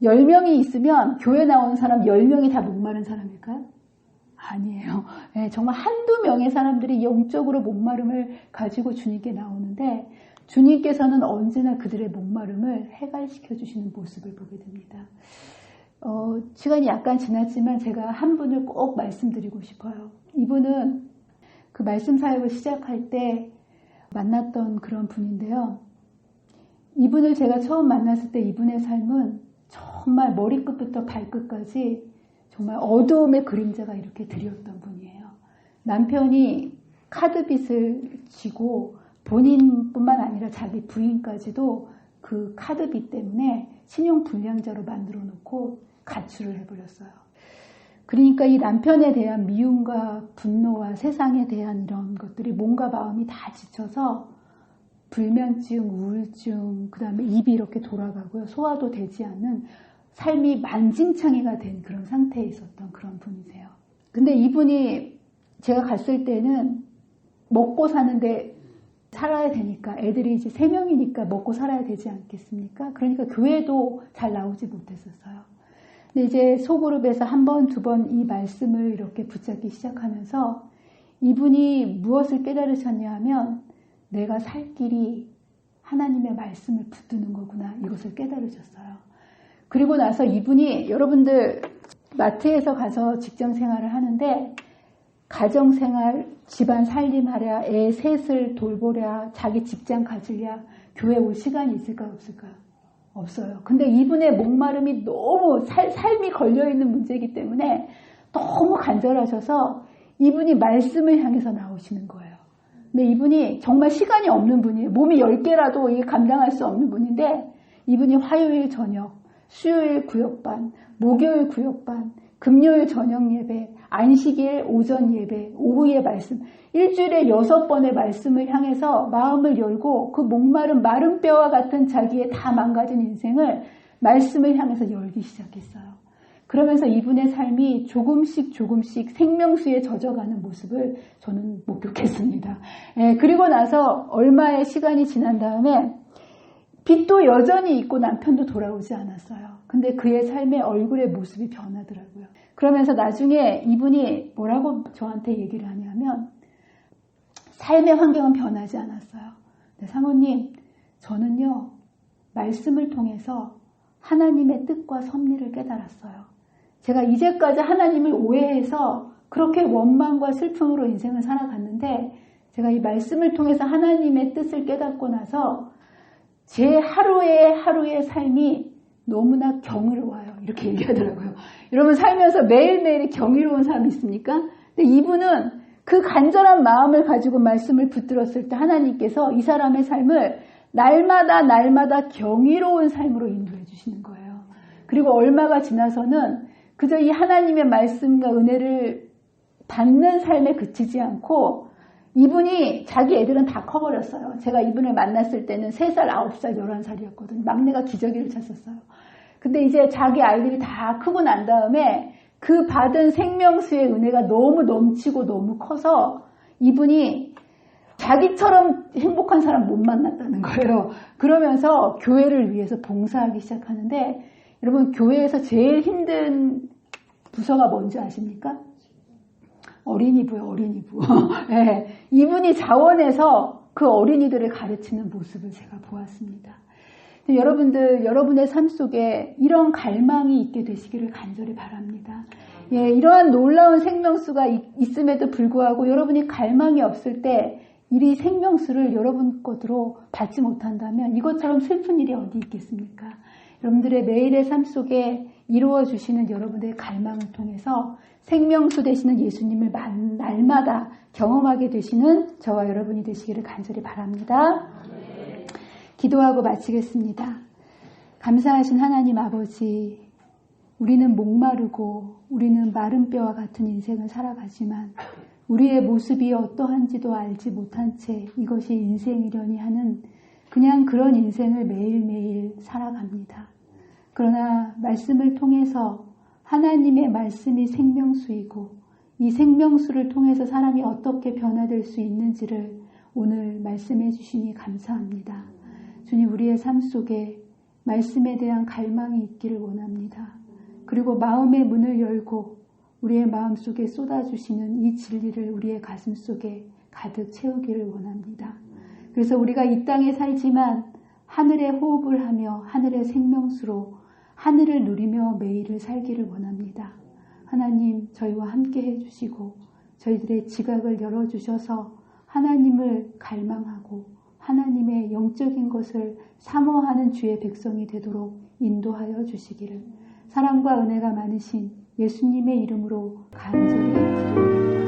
[SPEAKER 2] 10명이 있으면 교회 나오는 사람 10명이 다 목마른 사람일까요? 아니에요. 네, 정말 한두 명의 사람들이 영적으로 목마름을 가지고 주님께 나오는데 주님께서는 언제나 그들의 목마름을 해갈시켜 주시는 모습을 보게 됩니다. 시간이 약간 지났지만 제가 한 분을 꼭 말씀드리고 싶어요. 이분은 그 말씀 사역을 시작할 때 만났던 그런 분인데요. 이분을 제가 처음 만났을 때 이분의 삶은 정말 머리끝부터 발끝까지 정말 어두움의 그림자가 이렇게 드리웠던 분이에요. 남편이 카드빚을 지고 본인뿐만 아니라 자기 부인까지도 그 카드빚 때문에 신용불량자로 만들어 놓고 가출을 해버렸어요. 그러니까 이 남편에 대한 미움과 분노와 세상에 대한 이런 것들이 몸과 마음이 다 지쳐서 불면증, 우울증, 그 다음에 입이 이렇게 돌아가고요. 소화도 되지 않는 삶이 만진창이가 된 그런 상태에 있었던 그런 분이세요. 근데 이분이 제가 갔을 때는 먹고 사는데 살아야 되니까 애들이 이제 3명이니까 먹고 살아야 되지 않겠습니까? 그러니까 교회도 잘 나오지 못했었어요. 근데 이제 소그룹에서 한 번, 두 번 이 말씀을 이렇게 붙잡기 시작하면서 이분이 무엇을 깨달으셨냐 하면 내가 살 길이 하나님의 말씀을 붙드는 거구나 이것을 깨달으셨어요. 그리고 나서 이분이 여러분들 마트에서 가서 직장 생활을 하는데 가정생활, 집안 살림하랴, 애 셋을 돌보랴, 자기 직장 가지랴, 교회 올 시간이 있을까 없을까요? 없어요. 근데 이분의 목마름이 너무 삶이 걸려있는 문제이기 때문에 너무 간절하셔서 이분이 말씀을 향해서 나오시는 거예요. 근데 이분이 정말 시간이 없는 분이에요. 몸이 10개라도 이게 감당할 수 없는 분인데 이분이 화요일 저녁, 수요일 구역반, 목요일 구역반, 금요일 저녁 예배, 안식일 오전 예배, 오후에 말씀, 일주일에 6번의 말씀을 향해서 마음을 열고 그 목마른 마른 뼈와 같은 자기의 다 망가진 인생을 말씀을 향해서 열기 시작했어요. 그러면서 이분의 삶이 조금씩 생명수에 젖어가는 모습을 저는 목격했습니다. 그리고 나서 얼마의 시간이 지난 다음에 빚도 여전히 있고 남편도 돌아오지 않았어요. 근데 그의 삶의 얼굴의 모습이 변하더라고요. 그러면서 나중에 이분이 뭐라고 저한테 얘기를 하냐면 삶의 환경은 변하지 않았어요. 근데 사모님, 저는요 말씀을 통해서 하나님의 뜻과 섭리를 깨달았어요. 제가 이제까지 하나님을 오해해서 그렇게 원망과 슬픔으로 인생을 살아갔는데 제가 이 말씀을 통해서 하나님의 뜻을 깨닫고 나서 제 하루의 삶이 너무나 경이로워요. 이렇게 얘기하더라고요. 여러분 살면서 매일매일이 경이로운 사람이 있습니까? 근데 이분은 그 간절한 마음을 가지고 말씀을 붙들었을 때 하나님께서 이 사람의 삶을 날마다 경이로운 삶으로 인도해 주시는 거예요. 그리고 얼마가 지나서는 그저 이 하나님의 말씀과 은혜를 받는 삶에 그치지 않고 이분이 자기 애들은 다 커버렸어요. 제가 이분을 만났을 때는 3살, 9살, 11살이었거든요. 막내가 기저귀를 찼었어요. 근데 이제 자기 아이들이 다 크고 난 다음에 그 받은 생명수의 은혜가 너무 넘치고 너무 커서 이분이 자기처럼 행복한 사람 못 만났다는 거예요. 그러면서 교회를 위해서 봉사하기 시작하는데 여러분 교회에서 제일 힘든 부서가 뭔지 아십니까? 어린이부요, 어린이부. 네, 이분이 자원해서 그 어린이들을 가르치는 모습을 제가 보았습니다. 여러분들, 여러분의 삶 속에 이런 갈망이 있게 되시기를 간절히 바랍니다. 예, 이러한 놀라운 생명수가 있음에도 불구하고 여러분이 갈망이 없을 때 이 생명수를 여러분 것으로 받지 못한다면 이것처럼 슬픈 일이 어디 있겠습니까? 여러분들의 매일의 삶 속에 이루어주시는 여러분의 갈망을 통해서 생명수 되시는 예수님을 날마다 경험하게 되시는 저와 여러분이 되시기를 간절히 바랍니다. 기도하고 마치겠습니다. 감사하신 하나님 아버지,
[SPEAKER 1] 우리는 목마르고 우리는 마른 뼈와 같은 인생을 살아가지만 우리의 모습이 어떠한지도 알지 못한 채 이것이 인생이려니 하는 그냥 그런 인생을 매일매일 살아갑니다. 그러나 말씀을 통해서 하나님의 말씀이 생명수이고 이 생명수를 통해서 사람이 어떻게 변화될 수 있는지를 오늘 말씀해 주시니 감사합니다. 주님, 우리의 삶 속에 말씀에 대한 갈망이 있기를 원합니다. 그리고 마음의 문을 열고 우리의 마음속에 쏟아주시는 이 진리를 우리의 가슴 속에 가득 채우기를 원합니다. 그래서 우리가 이 땅에 살지만 하늘의 호흡을 하며 하늘의 생명수로 하늘을 누리며 매일을 살기를 원합니다. 하나님, 저희와 함께 해주시고 저희들의 지각을 열어주셔서 하나님을 갈망하고 하나님의 영적인 것을 사모하는 주의 백성이 되도록 인도하여 주시기를 사랑과 은혜가 많으신 예수님의 이름으로 간절히 기도합니다.